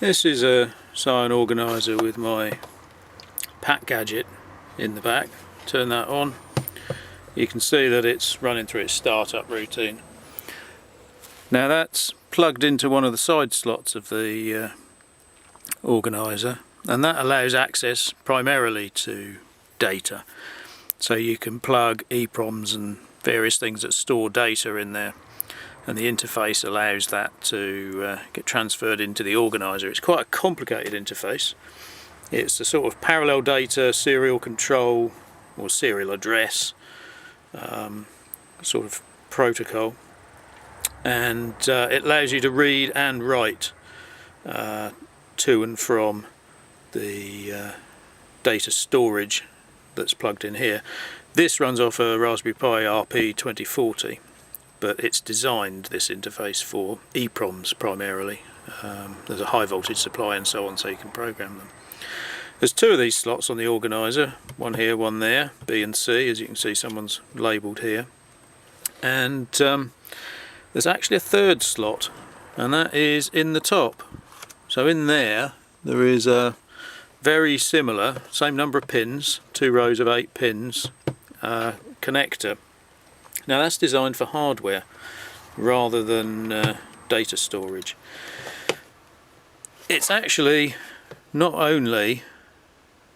This is a Psion Organiser with my pack gadget in the back. Turn that on. You can see that it's running through its startup routine. Now that's plugged into one of the side slots of the organiser, and that allows access primarily to data. So you can plug EEPROMs and various things that store data in there, and the interface allows that to get transferred into the organiser. It's quite a complicated interface. It's a sort of parallel data, serial control or serial address sort of protocol, and it allows you to read and write to and from the data storage that's plugged in here. This runs off a Raspberry Pi RP 2040, but it's designed, this interface, for EEPROMs primarily. There's a high voltage supply and so on, so you can program them. There's two of these slots on the organiser, one here, one there, B and C, as you can see someone's labelled here. And there's actually a third slot, and that is in the top. So in there is a very similar, same number of pins, 2 rows of 8 pins, connector. Now that's designed for hardware rather than data storage. It's actually not only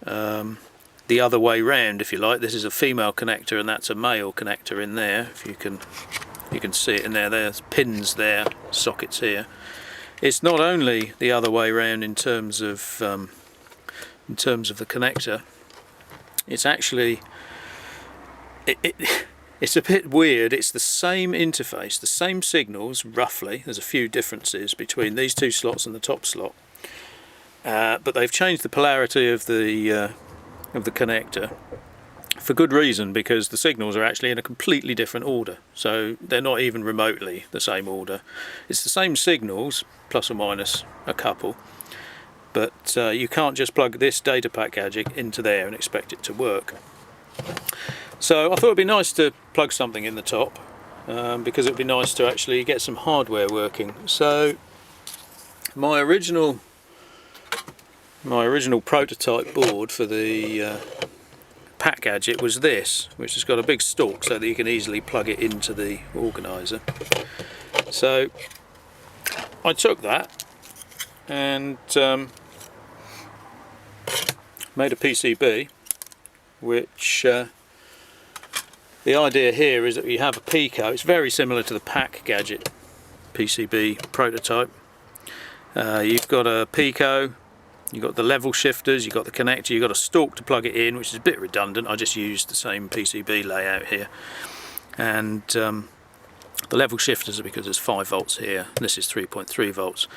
the other way round, if you like. This is a female connector and that's a male connector in there. If you can see it in there, there's pins there, sockets here. It's not only the other way round in terms of the connector. It's actually it's a bit weird. It's the same interface, the same signals roughly. There's a few differences between these two slots and the top slot, but they've changed the polarity of the connector for good reason, because the signals are actually in a completely different order. So they're not even remotely the same order. It's the same signals, plus or minus a couple, but you can't just plug this data pack gadget into there and expect it to work. So I thought it'd be nice to plug something in the top, because it'd be nice to actually get some hardware working. So my original prototype board for the pack gadget was this, which has got a big stalk so that you can easily plug it into the organiser. So I took that and made a PCB, which the idea here is that you have a Pico. It's very similar to the pack gadget PCB prototype. You've got a Pico, you've got the level shifters, you've got the connector, you've got a stalk to plug it in, which is a bit redundant. I just used the same PCB layout here. And the level shifters are because there's 5 volts here, and this is 3.3 volts.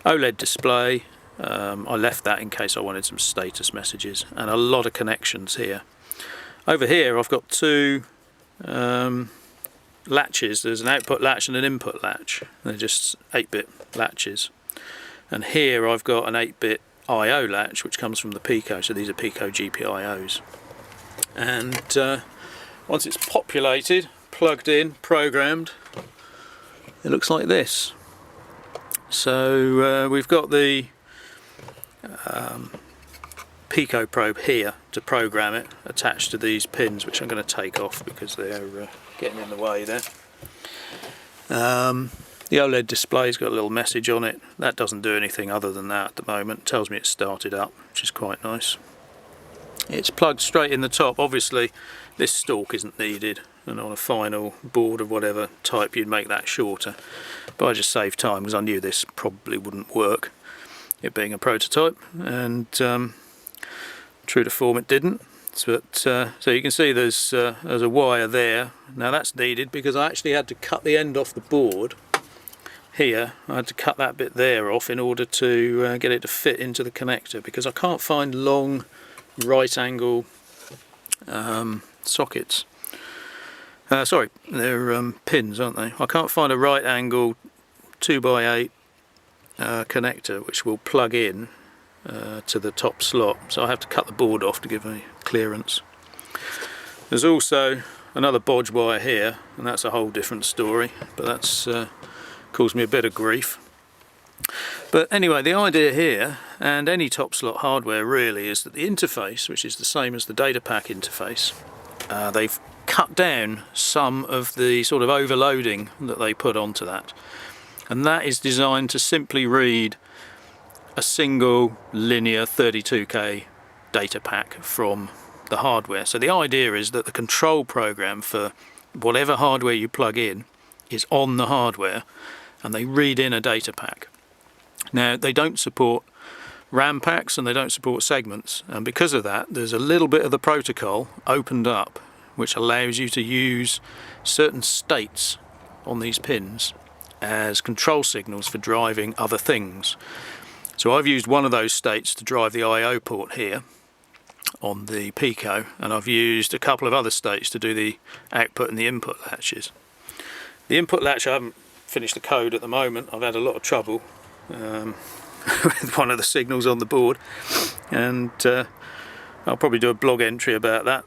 OLED display, I left that in case I wanted some status messages, and a lot of connections here. Over here I've got 2 latches. There's an output latch and an input latch. They're just 8-bit latches. And here I've got an 8-bit I/O latch which comes from the Pico, so these are Pico GPIOs. And once it's populated, plugged in, programmed, it looks like this. So we've got the Pico probe here to program it, attached to these pins, which I'm going to take off because they're getting in the way there. The OLED display's got a little message on it. That doesn't do anything other than that at the moment. It tells me it's started up, which is quite nice. It's plugged straight in the top. Obviously this stalk isn't needed, and on a final board of whatever type you'd make that shorter, but I just saved time because I knew this probably wouldn't work, it being a prototype, and true to form it didn't. But so you can see there's a wire there. Now that's needed because I actually had to cut the end off the board here. I had to cut that bit there off in order to get it to fit into the connector, because I can't find long right angle sockets. Sorry, they're pins, aren't they? I can't find a right angle 2x8 connector which will plug in to the top slot, so I have to cut the board off to give me clearance. There's also another bodge wire here, and that's a whole different story, but that's caused me a bit of grief. But anyway, the idea here, and any top slot hardware really, is that the interface, which is the same as the data pack interface, they've cut down some of the sort of overloading that they put onto that. And that is designed to simply read a single linear 32K data pack from the hardware. So the idea is that the control program for whatever hardware you plug in is on the hardware, and they read in a data pack. Now, they don't support RAM packs and they don't support segments, and because of that there's a little bit of the protocol opened up which allows you to use certain states on these pins as control signals for driving other things. So I've used one of those states to drive the I/O port here on the Pico, and I've used a couple of other states to do the output and the input latches. The input latch, I haven't finished the code at the moment. I've had a lot of trouble with one of the signals on the board, and I'll probably do a blog entry about that.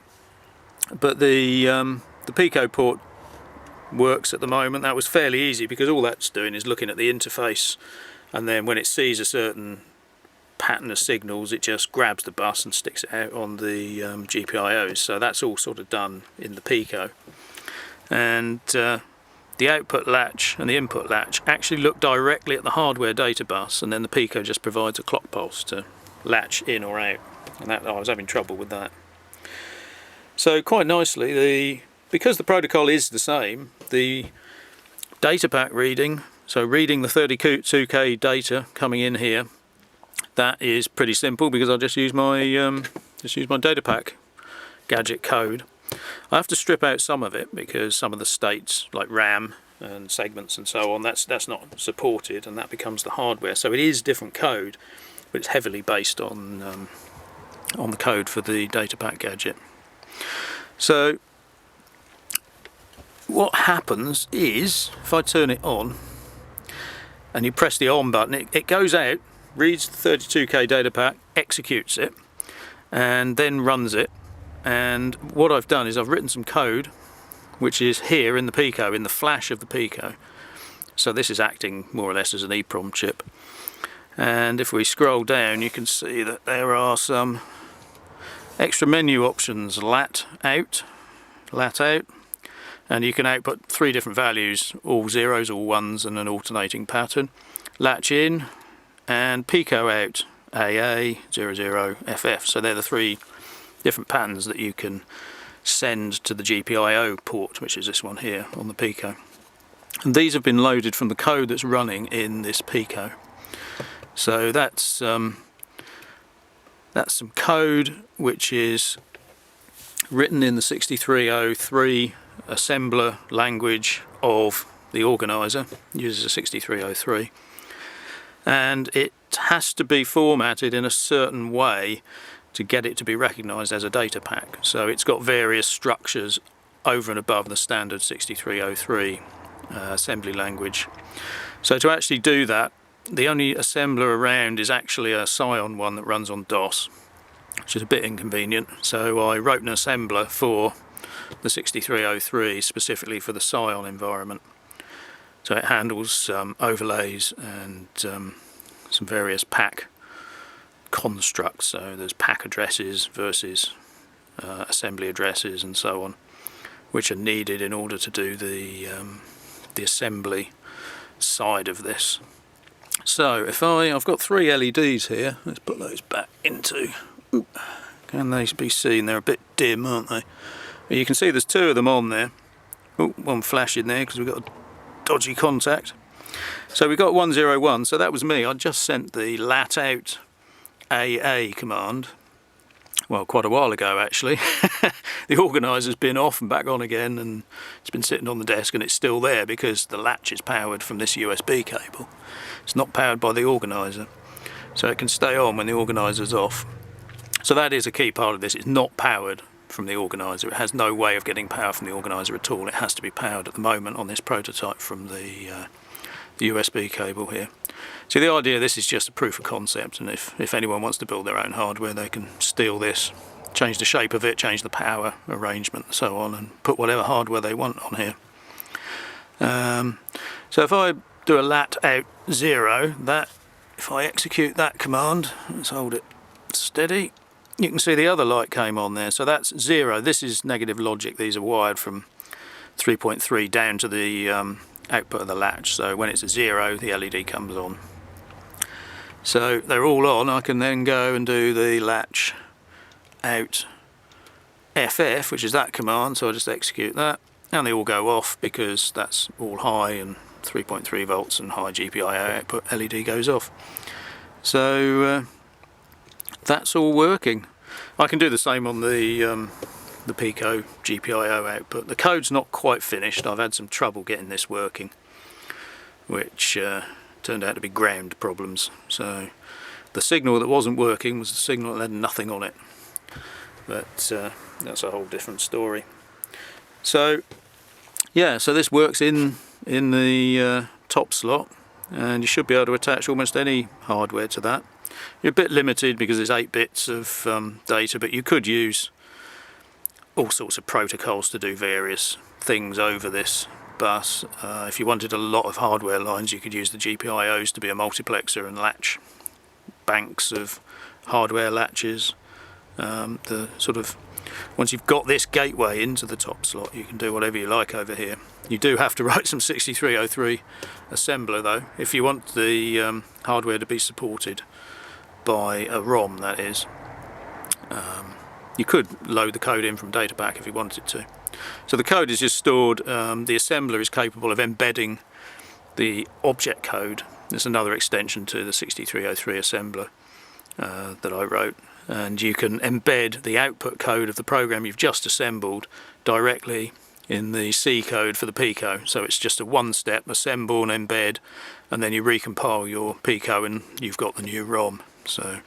But the Pico port works at the moment. That was fairly easy because all that's doing is looking at the interface, and then when it sees a certain pattern of signals it just grabs the bus and sticks it out on the GPIOs. So that's all sort of done in the Pico. And the output latch and the input latch actually look directly at the hardware data bus, and then the Pico just provides a clock pulse to latch in or out, and that I was having trouble with that. So quite nicely, because the protocol is the same, the data pack reading, so reading the 32K data coming in here, that is pretty simple because I'll just use my data pack gadget code. I have to strip out some of it because some of the states like RAM and segments and so on, that's not supported, and that becomes the hardware. So it is different code, but it's heavily based on the code for the data pack gadget. So what happens is, if I turn it on and you press the on button, it goes out, reads the 32K data pack, executes it, and then runs it. And what I've done is I've written some code which is here in the Pico, in the flash of the Pico. So this is acting more or less as an EEPROM chip. And if we scroll down you can see that there are some extra menu options: lat out, and you can output 3 different values, all zeros, all ones, and an alternating pattern. Latch in and Pico out, AA, 00, FF. So they're the 3 different patterns that you can send to the GPIO port, which is this one here on the Pico. And these have been loaded from the code that's running in this Pico. So that's some code which is written in the 6303 assembler language of the organiser, uses a 6303, and it has to be formatted in a certain way to get it to be recognised as a data pack. So it's got various structures over and above the standard 6303 assembly language. So to actually do that, the only assembler around is actually a Psion one that runs on DOS, which is a bit inconvenient. So I wrote an assembler for the 6303 specifically for the Psion environment. So it handles overlays and some various pack constructs. So there's pack addresses versus assembly addresses and so on, which are needed in order to do the assembly side of this. So if I've got 3 LEDs here, let's put those back into, can they be seen? They're a bit dim, aren't they? But you can see there's 2 of them on there. One flashing there because we've got a dodgy contact. So we've got 101, so that was me. I just sent the lat out AA command, well, quite a while ago actually. The organiser's been off and back on again, and it's been sitting on the desk, and it's still there because the latch is powered from this USB cable. It's not powered by the organiser, so it can stay on when the organiser's off. So that is a key part of this. It's not powered from the organiser. It has no way of getting power from the organiser at all. It has to be powered at the moment on this prototype from the USB cable here. So the idea, this is just a proof of concept, and if anyone wants to build their own hardware, they can steal this, change the shape of it, change the power arrangement and so on, and put whatever hardware they want on here. So if I do a lat out 0, that if I execute that command, let's hold it steady, you can see the other light came on there. So that's 0. This is negative logic. These are wired from 3.3 down to the output of the latch. So when it's a 0, the LED comes on. So they're all on. I can then go and do the latch out FF, which is that command. So I just execute that, and they all go off because that's all high and 3.3 volts and high GPIO output. LED goes off. So that's all working. I can do the same on the Pico GPIO output. The code's not quite finished. I've had some trouble getting this working, which turned out to be ground problems. So the signal that wasn't working was the signal that had nothing on it. But that's a whole different story. So yeah, so this works in the top slot, and you should be able to attach almost any hardware to that. You're a bit limited because it's 8 bits of data, but you could use all sorts of protocols to do various things over this bus. If you wanted a lot of hardware lines, you could use the GPIOs to be a multiplexer and latch banks of hardware latches. The sort of, once you've got this gateway into the top slot, you can do whatever you like over here. You do have to write some 6303 assembler though, if you want the hardware to be supported by a ROM, that is. You could load the code in from datapack if you wanted to. So the code is just stored. The assembler is capable of embedding the object code. There's another extension to the 6303 assembler that I wrote, and you can embed the output code of the program you've just assembled directly in the C code for the Pico. So it's just a one-step assemble and embed, and then you recompile your Pico and you've got the new ROM. So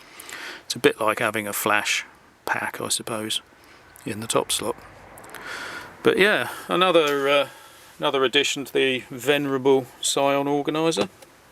it's a bit like having a flash pack, I suppose, in the top slot. But yeah, another addition to the venerable Psion Organiser.